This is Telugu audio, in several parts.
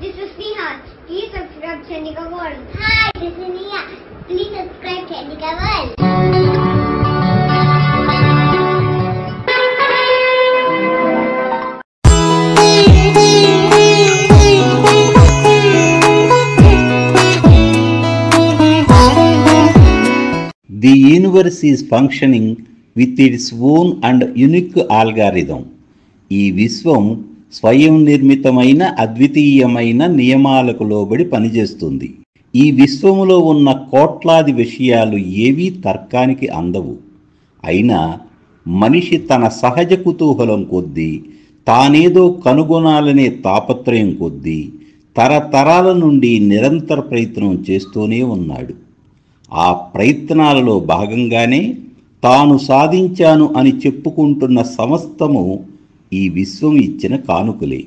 this is Neha. Please subscribe Chandika World. Hi, this is Neha. Please subscribe Chandika World. The universe is functioning with its own and unique algorithm. ఈ విశ్వం స్వయం నిర్మితమైన అద్వితీయమైన నియమాలకు లోబడి పనిచేస్తుంది. ఈ విశ్వములో ఉన్న కోట్లాది విషయాలు ఏవీ తర్కానికి అందవు. అయినా మనిషి తన సహజ కుతూహలం కొద్దీ, తానేదో కనుగొనాలనే తాపత్రయం కొద్దీ తరతరాల నుండి నిరంతర ప్రయత్నం చేస్తూనే ఉన్నాడు. ఆ ప్రయత్నాలలో భాగంగానే తాను సాధించాను అని చెప్పుకుంటున్న సమస్తము ఈ విశ్వం ఇచ్చిన కానుకలే.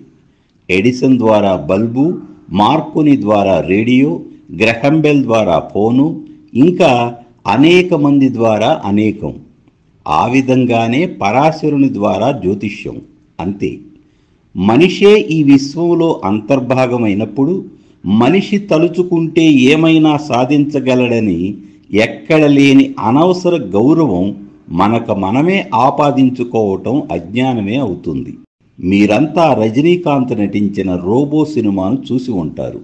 ఎడిసన్ ద్వారా బల్బు, మార్కోని ద్వారా రేడియో, గ్రహం బెల్ ద్వారా ఫోను, ఇంకా అనేక మంది ద్వారా అనేకం. ఆ విధంగానే పరాశరుని ద్వారా జ్యోతిష్యం. అంతే. మనిషే ఈ విశ్వంలో అంతర్భాగమైనప్పుడు మనిషి తలుచుకుంటే ఏమైనా సాధించగలడని ఎక్కడ లేని అనవసర గౌరవం మనమే ఆపాదించుకోవటం అజ్ఞానమే అవుతుంది. మీరంతా రజనీకాంత్ నటించిన రోబో సినిమాను చూసి ఉంటారు.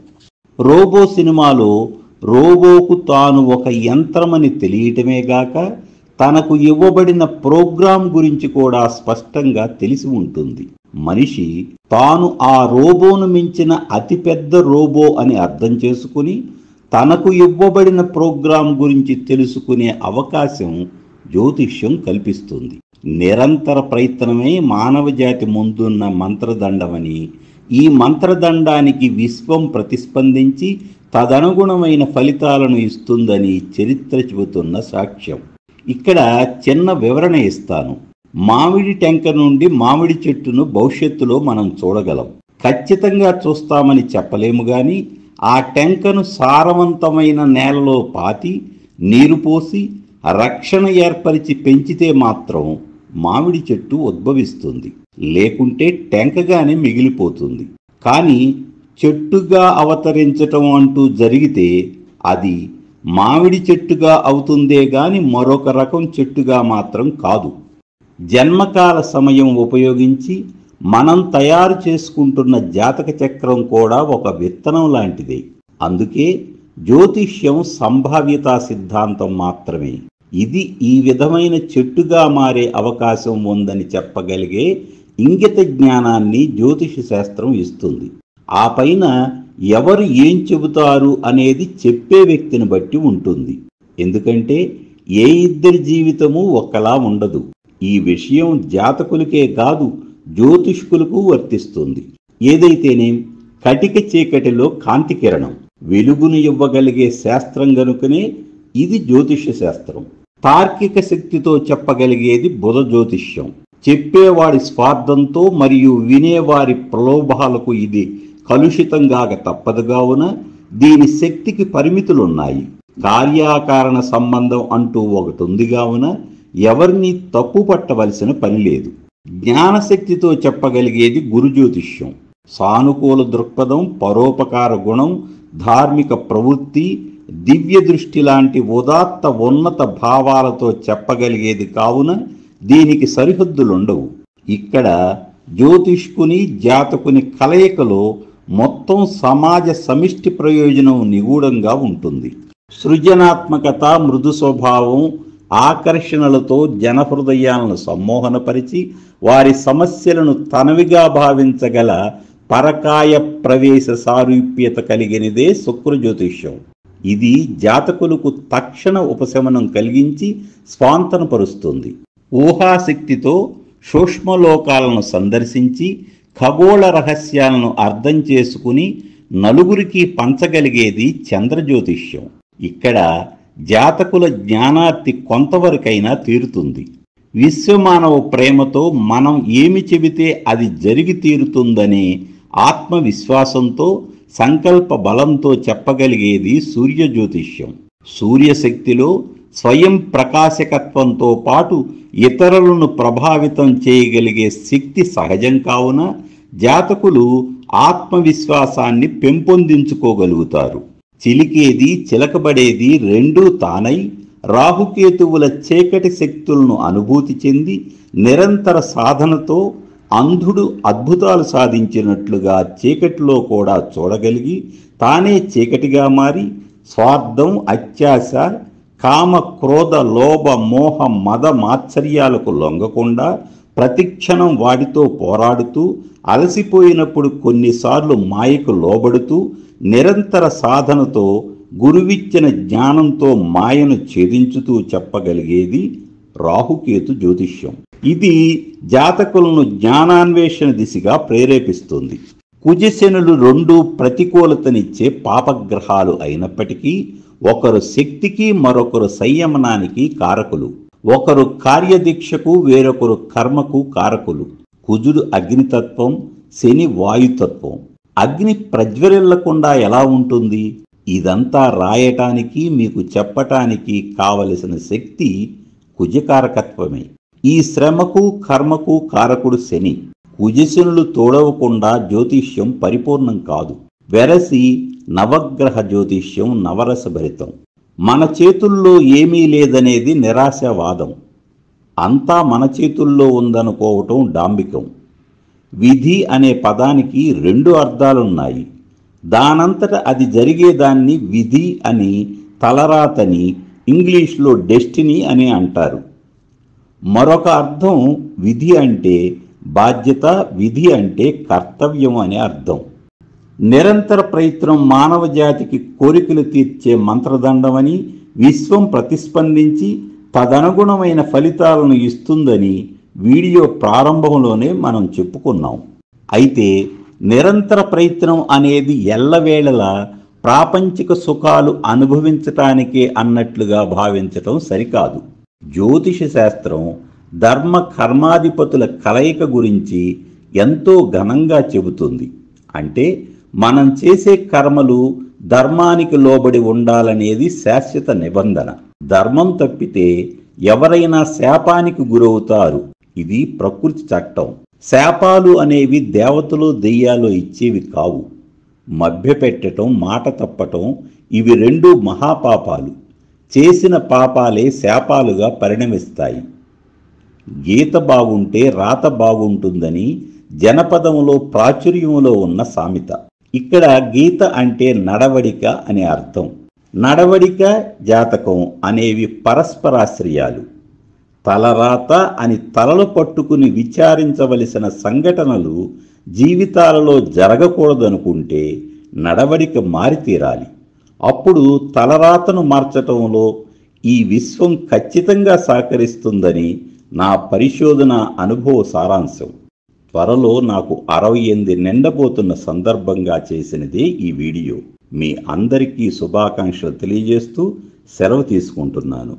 రోబో సినిమాలో రోబోకు తాను ఒక యంత్రమని తెలియటమే గాక తనకు ఇవ్వబడిన ప్రోగ్రాం గురించి కూడా స్పష్టంగా తెలిసి ఉంటుంది. మనిషి తాను ఆ రోబోను మించిన అతిపెద్ద రోబో అని అర్థం చేసుకుని తనకు ఇవ్వబడిన ప్రోగ్రాం గురించి తెలుసుకునే అవకాశం జ్యోతిష్యం కల్పిస్తుంది. నిరంతర ప్రయత్నమే మానవజాతి ముందున్న మంత్రదండమని, ఈ మంత్రదండానికి విశ్వం ప్రతిస్పందించి తదనుగుణమైన ఫలితాలను ఇస్తుందని చరిత్ర చెబుతున్న సాక్ష్యం. ఇక్కడ చిన్న వివరణ ఇస్తాను. మామిడి టెంక నుండి మామిడి చెట్టును భవిష్యత్తులో మనం చూడగలం. ఖచ్చితంగా చూస్తామని చెప్పలేము గాని ఆ టెంకను సారవంతమైన నేలలో పాతి నీరు పోసి రక్షణ ఏర్పరిచి పెంచితే మాత్రం మామిడి చెట్టు ఉద్భవిస్తుంది. లేకుంటే టెంకగానే మిగిలిపోతుంది. కానీ చెట్టుగా అవతరించటం అంటూ జరిగితే అది మామిడి చెట్టుగా అవుతుందే గాని మరొక రకం చెట్టుగా మాత్రం కాదు. జన్మకాల సమయం ఉపయోగించి మనం తయారు చేసుకుంటున్న జాతక చక్రం కూడా ఒక విత్తనం లాంటిదే. అందుకే జ్యోతిష్యం సంభావ్యతా సిద్ధాంతం మాత్రమే. ఇది ఈ విధమైన చెట్టుగా మారే అవకాశం ఉందని చెప్పగలిగే ఇంగిత జ్ఞానాన్ని జ్యోతిష శాస్త్రం ఇస్తుంది. ఆ పైన ఎవరు ఏం చెబుతారు అనేది చెప్పే వ్యక్తిని బట్టి ఉంటుంది. ఎందుకంటే ఏ ఇద్దరి జీవితము ఒకలా ఉండదు. ఈ విషయం జాతకులకే కాదు జ్యోతిష్కులకు వర్తిస్తుంది. ఏదైతేనేం కటిక చీకటిలో కాంతి కిరణం వెలుగును ఇవ్వగలిగే శాస్త్రం గనుకనే ఇది జ్యోతిష శాస్త్రం. తార్కిక శక్తితో చెప్పగలిగేది బుధ జ్యోతిష్యం. చెప్పేవాడి స్వార్థంతో మరియు వినేవారి ప్రలోభాలకు ఇది కలుషితంగా తప్పదు. కావున దీని శక్తికి పరిమితులున్నాయి. కార్యాకారణ సంబంధం అంటూ ఒకటి ఉంది. కావున ఎవరిని తప్పు పట్టవలసిన పని లేదు. జ్ఞానశక్తితో చెప్పగలిగేది గురు జ్యోతిష్యం. సానుకూల దృక్పథం, పరోపకార గుణం, ధార్మిక ప్రవృత్తి, దివ్య దృష్టి లాంటి ఉదాత్త ఉన్నత భావాలతో చెప్పగలిగేది. కావున దీనికి సరిహద్దులుండవు. ఇక్కడ జ్యోతిష్కుని జాతకుని కలయికలో మొత్తం సమాజ సమిష్టి ప్రయోజనం నిగూఢంగా ఉంటుంది. సృజనాత్మకత, మృదు స్వభావం, ఆకర్షణలతో జనహృదయాలను సమ్మోహనపరిచి వారి సమస్యలను తనవిగా భావించగల పరకాయ ప్రవేశ సారూప్యత కలిగినదే శుక్ర జ్యోతిష్యం. ఇది జాతకులకు తక్షణ ఉపశమనం కలిగించి స్వాంతనపరుస్తుంది. ఊహాశక్తితో సూక్ష్మలోకాలను సందర్శించి ఖగోళ రహస్యాలను అర్థం చేసుకుని నలుగురికి పంచగలిగేది చంద్ర జ్యోతిష్యం. ఇక్కడ జాతకుల జ్ఞానార్తి కొంతవరకైనా తీరుతుంది. విశ్వమానవ ప్రేమతో మనం ఏమి చెబితే అది జరిగి తీరుతుందనే ఆత్మవిశ్వాసంతో సంకల్ప బలంతో చెప్పగలిగేది సూర్య జ్యోతిష్యం. సూర్యశక్తిలో స్వయం ప్రకాశకత్వంతో పాటు ఇతరులను ప్రభావితం చేయగలిగే శక్తి సహజం. కావున జాతకులు ఆత్మవిశ్వాసాన్ని పెంపొందించుకోగలుగుతారు. చిలికేది చిలకబడేది రెండూ తానై రాహుకేతువుల చీకటి శక్తులను అనుభూతి చెంది నిరంతర సాధనతో అంధుడు అద్భుతాలు సాధించినట్లుగా చీకటిలో కూడా చూడగలిగి తానే చీకటిగా మారి స్వార్థం, అత్యాశ, కామ, క్రోధ, లోభ, మోహ, మద మాత్సర్యాలకు లొంగకుండా ప్రతిక్షణం వాటితో పోరాడుతూ అలసిపోయినప్పుడు కొన్నిసార్లు మాయకు లోబడుతూ నిరంతర సాధనతో గురువిచ్చిన జ్ఞానంతో మాయను ఛేదించుతూ చెప్పగలిగేది రాహుకేతు జ్యోతిష్యం. ఇది జాతకులను జ్ఞానాన్వేషణ దిశగా ప్రేరేపిస్తుంది. కుజశనులు రెండూ ప్రతికూలతనిచ్చే పాపగ్రహాలు అయినప్పటికీ ఒకరు శక్తికి మరొకరు సంయమనానికి కారకులు. ఒకరు కార్యదీక్షకు వేరొకరు కర్మకు కారకులు. కుజుడు అగ్నితత్వం, శని వాయుతత్వం. అగ్ని ప్రజ్వరిల్లకుండా ఎలా ఉంటుంది? ఇదంతా రాయటానికి మీకు చెప్పటానికి కావలసిన శక్తి కుజకారకత్వమే. ఈ శ్రమకు కర్మకు కారకుడు శని. కుజశనులు తోడవకుండా జ్యోతిష్యం పరిపూర్ణం కాదు. వెరసి నవగ్రహ జ్యోతిష్యం నవరసభరితం. మన చేతుల్లో ఏమీ లేదనేది నిరాశావాదం. అంతా మన చేతుల్లో ఉందనుకోవటం డాంబికం. విధి అనే పదానికి రెండు అర్థాలున్నాయి. దానంతట అది జరిగేదాన్ని విధి అని, తలరాతని ఇంగ్లీష్లో డెస్టినీ అని అంటారు. మరొక అర్థం విధి అంటే బాధ్యత, విధి అంటే కర్తవ్యం అనే అర్థం. నిరంతర ప్రయత్నం మానవ జాతికి కోరికలు తీర్చే మంత్రదండమని విశ్వం ప్రతిస్పందించి తదనుగుణమైన ఫలితాలను ఇస్తుందని వీడియో ప్రారంభంలోనే మనం చెప్పుకున్నాం. అయితే నిరంతర ప్రయత్నం అనేది ఎల్లవేళలా ప్రాపంచిక సుఖాలు అనుభవించటానికే అన్నట్లుగా భావించటం సరికాదు. జ్యోతిష శాస్త్రం ధర్మ కర్మాధిపతుల కలయిక గురించి ఎంతో ఘనంగా చెబుతుంది. అంటే మనం చేసే కర్మలు ధర్మానికి లోబడి ఉండాలనేది శాశ్వత నిబంధన. ధర్మం తప్పితే ఎవరైనా శాపానికి గురవుతారు. ఇది ప్రకృతి చట్టం. శాపాలు అనేవి దేవతలు దెయ్యాలు ఇచ్చేవి కావు. మభ్యపెట్టడం, మాట తప్పటం ఇవి రెండు మహాపాపాలు. చేసిన పాపాలే శాపాలుగా పరిణమిస్తాయి. గీత బాగుంటే రాత బాగుంటుందని జనపదంలో ప్రాచుర్యంలో ఉన్న సామెత. ఇక్కడ గీత అంటే నడవడిక అనే అర్థం. నడవడిక, జాతకం అనేవి పరస్పరాశ్రయాలు. తలరాత అని తలలు పట్టుకుని విచారించవలసిన సంఘటనలు జీవితాలలో జరగకూడదనుకుంటే నడవడిక మారితీరాలి. అప్పుడు తలరాతను మార్చటంలో ఈ విశ్వం ఖచ్చితంగా సహకరిస్తుందని నా పరిశోధన అనుభవ సారాంశం. త్వరలో నాకు 68 నిండబోతున్న సందర్భంగా చేసినదే ఈ వీడియో. మీ అందరికీ శుభాకాంక్షలు తెలియజేస్తూ సెలవు తీసుకుంటున్నాను.